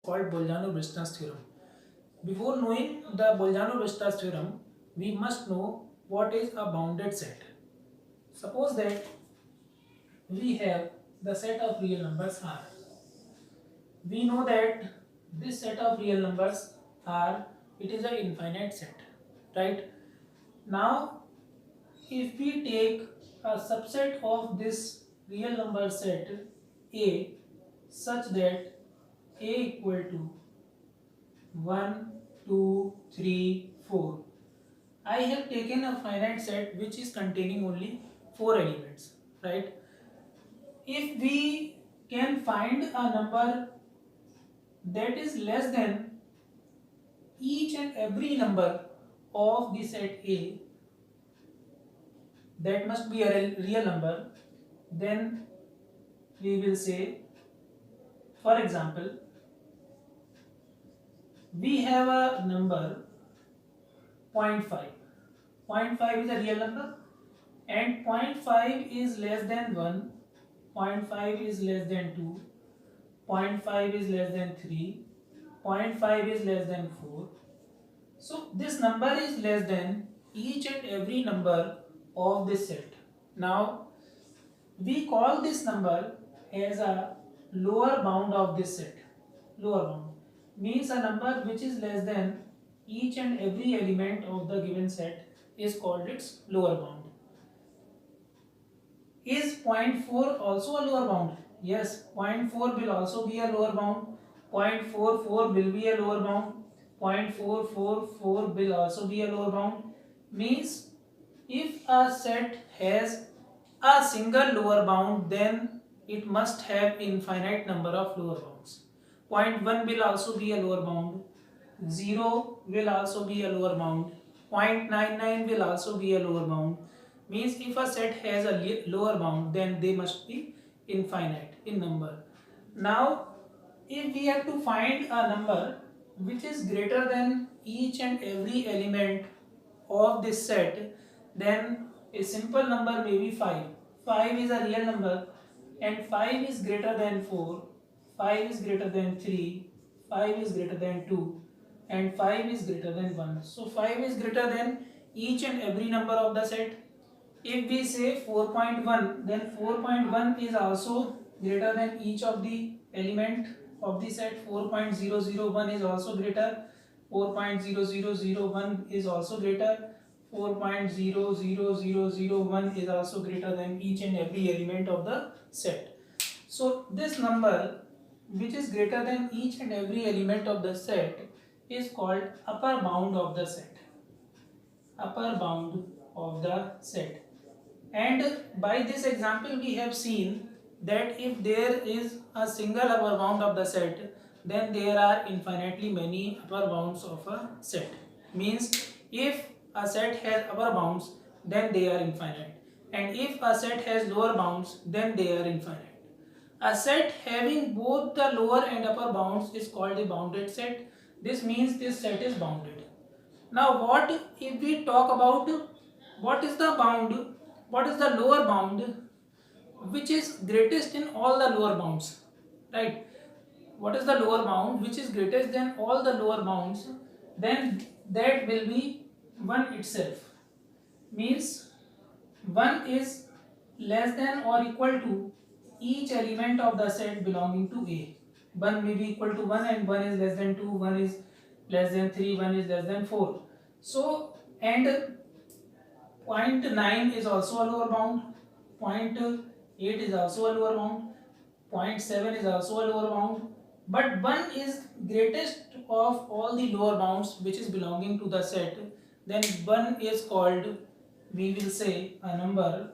called Bolzano-Weierstrass theorem. Before knowing the Bolzano-Weierstrass theorem, we must know what is a bounded set. Suppose that we have the set of real numbers R. We know that this set of real numbers R, it is an infinite set, right? Now, if we take a subset of this real number set A such that A equal to 1, 2, 3, 4. I have taken a finite set which is containing only 4 elements, right? If we can find a number that is less than each and every number of the set A, that must be a real number, then we will say, for example, we have a number 0.5. 0.5 is a real number and 0.5 is less than 1, 0.5 is less than 2, 0.5 is less than 3, 0.5 is less than 4. So this number is less than each and every number of this set. Now we call this number as a lower bound of this set. Lower bound means a number which is less than each and every element of the given set is called its lower bound. Is 0.4 also a lower bound? Yes, 0.4 will also be a lower bound. 0.44 will be a lower bound. 0.444 will also be a lower bound. Means if a set has a single lower bound, then it must have infinite number of lower bounds. 0.1 will also be a lower bound. 0 will also be a lower bound. 0.99 will also be a lower bound. Means if a set has a lower bound, then they must be infinite in number. Now if we have to find a number which is greater than each and every element of this set, then a simple number may be 5. 5 is a real number and 5 is greater than 4, 5 is greater than 3, 5 is greater than 2 and 5 is greater than 1. So 5 is greater than each and every number of the set. If we say 4.1, then 4.1 is also greater than each of the element of the set. 4.001 is also greater. 4.0001 is also greater. 4.00001 is also greater than each and every element of the set. So this number which is greater than each and every element of the set is called upper bound of the set. Upper bound of the set. And by this example we have seen that if there is a single upper bound of the set, then there are infinitely many upper bounds of a set. Means if a set has upper bounds, then they are infinite, and if a set has lower bounds, then they are infinite. A set having both the lower and upper bounds is called a bounded set. This means this set is bounded. Now what if we talk about what is the bound, what is the lower bound which is greatest in all the lower bounds, right? What is the lower bound which is greatest than all the lower bounds? Then that will be 1 itself. Means 1 is less than or equal to each element of the set belonging to A. 1 may be equal to 1 and 1 is less than 2, 1 is less than 3, 1 is less than 4. So, and 0.9 is also a lower bound, 0.8 is also a lower bound, 0.7 is also a lower bound, but 1 is greatest of all the lower bounds which is belonging to the set. Then 1 is called, we will say a number,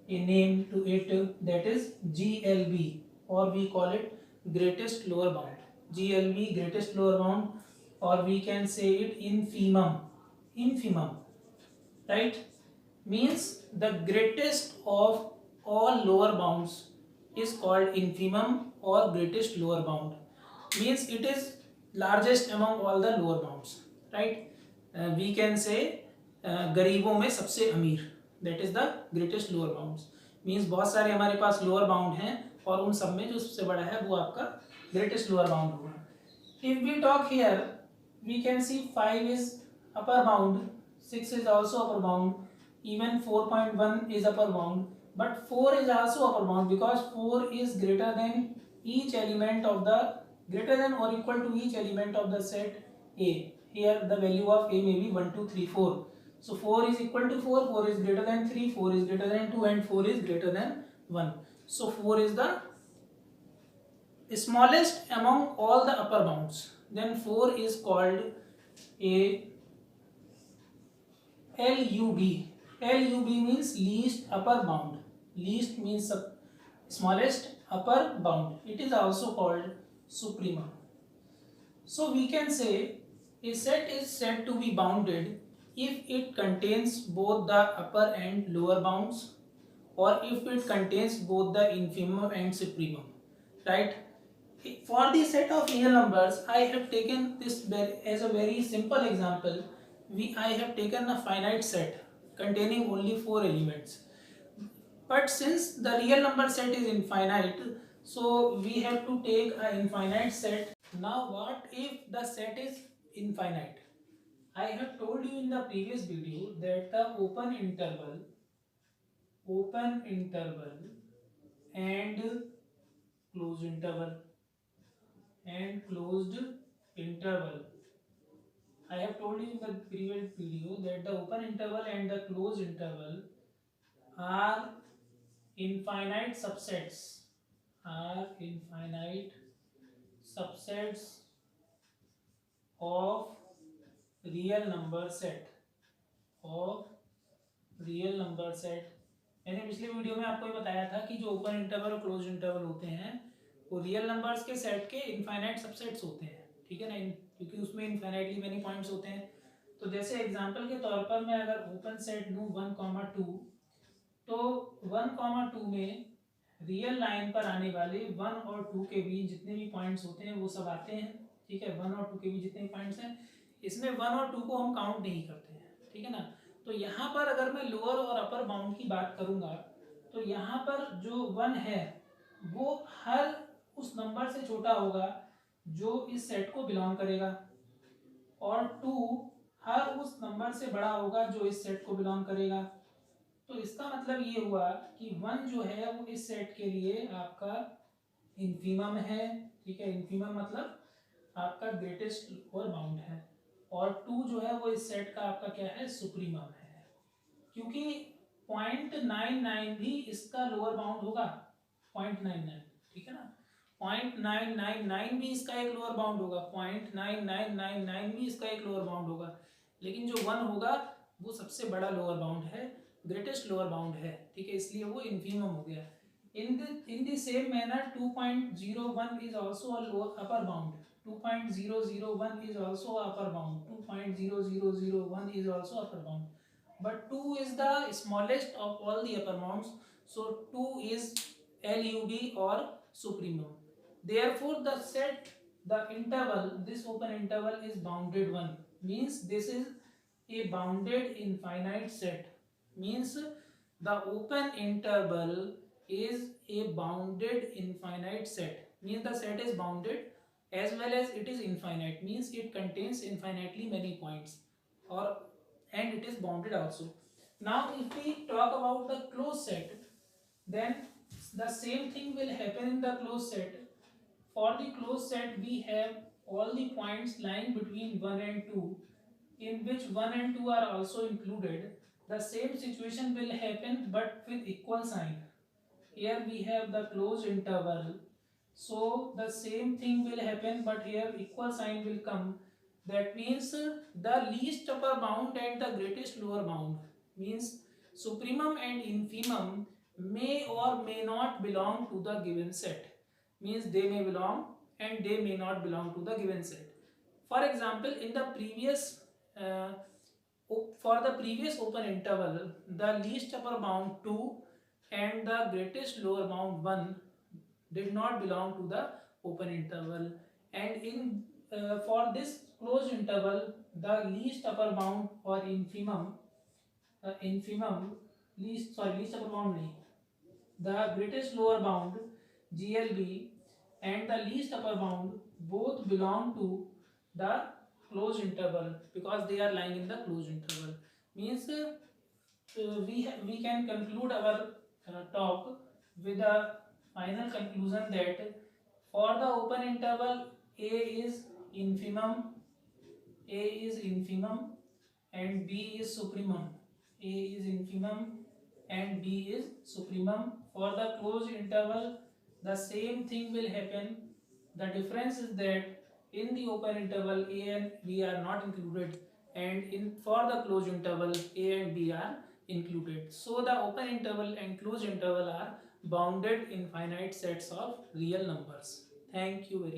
a name to it, that is GLB, or we call it greatest lower bound. GLB, greatest lower bound, or we can say it infimum. Infimum, right? Means the greatest of all lower bounds is called infimum or greatest lower bound. Means it is largest among all the lower bounds, right? We can say गरीबों में सबसे अमीर, that is the greatest lower bounds. Means बहुत सारे हमारे पास lower bound हैं और उन सब में जो सबसे बड़ा है वो आपका greatest lower bound होगा. If we talk here, we can see 5 is upper bound, 6 is also upper bound, even 4.1 is upper bound, but 4 is also upper bound because 4 is greater than each element of the greater than or equal to each element of the set A. Here the value of A may be 1 2 3 4. So 4 is equal to 4, 4 is greater than 3, 4 is greater than 2, and 4 is greater than 1. So 4 is the smallest among all the upper bounds. Then 4 is called a LUB. LUB means least upper bound. Least means smallest upper bound. It is also called supremum. So we can say a set is said to be bounded if it contains both the upper and lower bounds, or if it contains both the infimum and supremum, right? For the set of real numbers, I have taken this as a very simple example. I have taken a finite set containing only 4 elements. But since the real number set is infinite, so we have to take an infinite set. Now what if the set is infinite? I have told you in the previous video that the open interval and closed interval and closed interval. I have told you in the previous video that the open interval and the closed interval are infinite subsets are infinite subsets of real number set of real number set. मैंने पिछले video में आपको ये बताया था कि जो open interval और क्लोज इंटरवल होते हैं वो रियल नंबर्स के सेट के इनफाइनाइट सबसेट्स होते हैं, ठीक है ना, क्योंकि उसमें इनफाइनाइटली मेनी पॉइंट्स होते हैं. तो जैसे एग्जांपल के तौर पर मैं अगर ओपन सेट लूँ 1, 2, तो 1, 2 में रियल लाइन पर आने वाले 1 और 2 के बीच जितने भी पॉइंट्स होते हैं वो सब आते हैं, ठीक है. 1 और 2 के बीच जितने भी पॉइंट्स हैं इसमें 1 और 2 को हम काउंट नहीं करते हैं, ठीक है ना. तो यहाँ पर अगर मैं लोअर और अपर बाउंड की बात करूँगा तो यहाँ पर जो 1 है वो हर उस नंबर से छोटा होगा जो इस सेट को बिलोंग करेगा, और 2 हर उस नंबर से बड़ा होगा जो इस सेट को बिलोंग करेगा. तो इसका मतलब ये हुआ कि 1 जो है वो इस सेट के लिए आपका इन्फीमम है, ठीक है. इन्फीमम मतलब आपका ग्रेटेस्ट लोअर बाउंड है, और 2 जो है वो इस सेट का आपका क्या है, सुप्रीमम है. क्योंकि 0.99 भी इसका लोअर बाउंड होगा, 0.99, ठीक है ना. 0.999 भी इसका एक लोअर बाउंड होगा, 0.9999 भी इसका एक लोअर बाउंड होगा, लेकिन जो 1 होगा वो सबसे बड़ा लोअर बाउंड है, ग्रेटेस्ट लोअर बाउंड है, ठीक है. इसलिए वो इन्फीमम हो गया. In the same manner 2.01 is also a lower upper bound, 2.001 is also upper bound, 2.0001 is also upper bound, but 2 is the smallest of all the upper bounds, so 2 is LUB or supremum. Therefore the interval, this open interval is bounded one, means this is a bounded infinite set, means the open interval is a bounded infinite set, means the set is bounded as well as it is infinite, means it contains infinitely many points, or and it is bounded also. Now if we talk about the closed set, then the same thing will happen in the closed set. For the closed set we have all the points lying between 1 and 2, in which 1 and 2 are also included. The same situation will happen but with equal sign. Here we have the closed interval, so the same thing will happen, but here equal sign will come. That means the least upper bound and the greatest lower bound, means supremum and infimum may or may not belong to the given set, means they may belong and they may not belong to the given set. For example, in the previous for the previous open interval, the least upper bound 2 and the greatest lower bound 1 did not belong to the open interval, and in for this closed interval the least upper bound or infimum least upper bound nahi, the greatest lower bound GLB and the least upper bound both belong to the closed interval because they are lying in the closed interval. Means we can conclude our talk with a final conclusion that for the open interval A is infimum, A is infimum and B is supremum. A is infimum and B is supremum. For the closed interval, the same thing will happen. The difference is that in the open interval, A and B are not included, and in for the closed interval, A and B are included. So the open interval and closed interval are bounded in finite sets of real numbers. Thank you very much.